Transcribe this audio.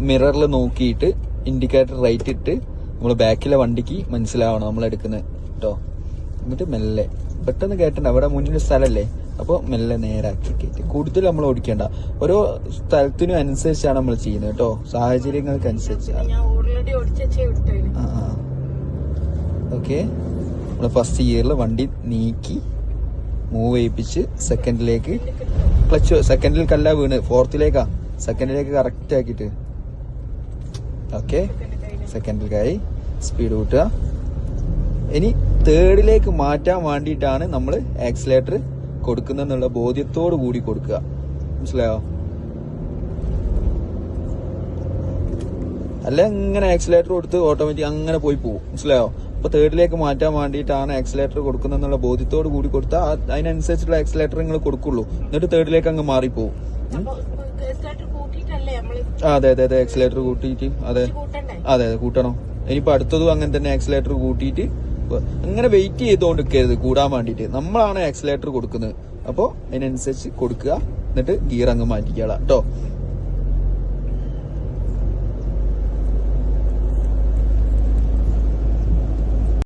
മിററിൽ നോക്കിയിട്ട് indicator right ഇട്ട് നമ്മൾ ബാക്കിലെ വണ്ടിക്ക് മനസ്സിലാവണം നമ്മൾ എടുക്കുന്നത് കേട്ടോ. എന്നിട്ട് മെല്ലെ പെട്ടെന്ന് കയറ്റണ്ട, അവിടെ മുന്നിൽ സ്ഥലമല്ലേ, അപ്പോൾ മെല്ലെ നേരാക്കി കയറ്റി. കൂടുതൽ നമ്മൾ ഓടിക്കേണ്ട, ഓരോ സ്ഥലത്തിനും അനുസരിച്ചാണ് നമ്മൾ ചെയ്യുന്നത് കേട്ടോ, സാഹചര്യങ്ങൾക്ക് അനുസരിച്ചാണ്. ഓക്കെ, നമ്മൾ ഫസ്റ്റ് ഗിയറിൽ വണ്ടി നീക്കി മൂവ് ചെയ്യിപ്പിച്ച് സെക്കൻഡിലേക്ക് ക്ലച്ച്, സെക്കൻഡിൽ കല്ല വീണ് ഫോർത്തിലേക്കാ, സെക്കൻഡിലേക്ക് കറക്റ്റ് ആക്കിയിട്ട് ഓക്കെ സെക്കൻഡിലേക്കായി സ്പീഡ് കൂട്ടുക. ഇനി തേർഡിലേക്ക് മാറ്റാൻ വേണ്ടിയിട്ടാണ് നമ്മൾ ആക്സിലേറ്റർ കൊടുക്കുന്നുള്ള ബോധ്യത്തോടു കൂടി കൊടുക്കുക. മനസ്സിലായോ? അല്ല ഇങ്ങനെ ആക്സിലേറ്റർ കൊടുത്ത് ഓട്ടോമാറ്റിക് അങ്ങനെ പോയി പോകും. മനസ്സിലായോ? അപ്പൊ തേർഡിലേക്ക് മാറ്റാൻ വേണ്ടിയിട്ടാണ് ആക്സിലേറ്റർ കൊടുക്കുന്നുള്ള ബോധ്യത്തോട് കൂടി കൊടുത്താൽ അതിനനുസരിച്ചുള്ള ആക്സിലേറ്റർ നിങ്ങൾ കൊടുക്കുള്ളൂ. എന്നിട്ട് തേർഡിലേക്ക് അങ്ങ് മാറിപ്പോവും. അതെ അതെ അതെ, ആക്സിലേറ്റർ കൂട്ടിയിട്ട് അതെ അതെ അതെ കൂട്ടണം. ഇനിയിപ്പോ അടുത്തതും അങ്ങനെ തന്നെ ആക്സിലേറ്റർ കൂട്ടിയിട്ട് അങ്ങനെ വെയിറ്റ് ചെയ്തുകൊണ്ടിരിക്കരുത് കൂടാൻ വേണ്ടിയിട്ട്. നമ്മളാണ് ആക്സിലേറ്റർ കൊടുക്കുന്നത്, അപ്പോൾ അതിനനുസരിച്ച് കൊടുക്കുക, എന്നിട്ട് ഗിയർ അങ്ങ് മാറ്റിക്കാളാം കേട്ടോ.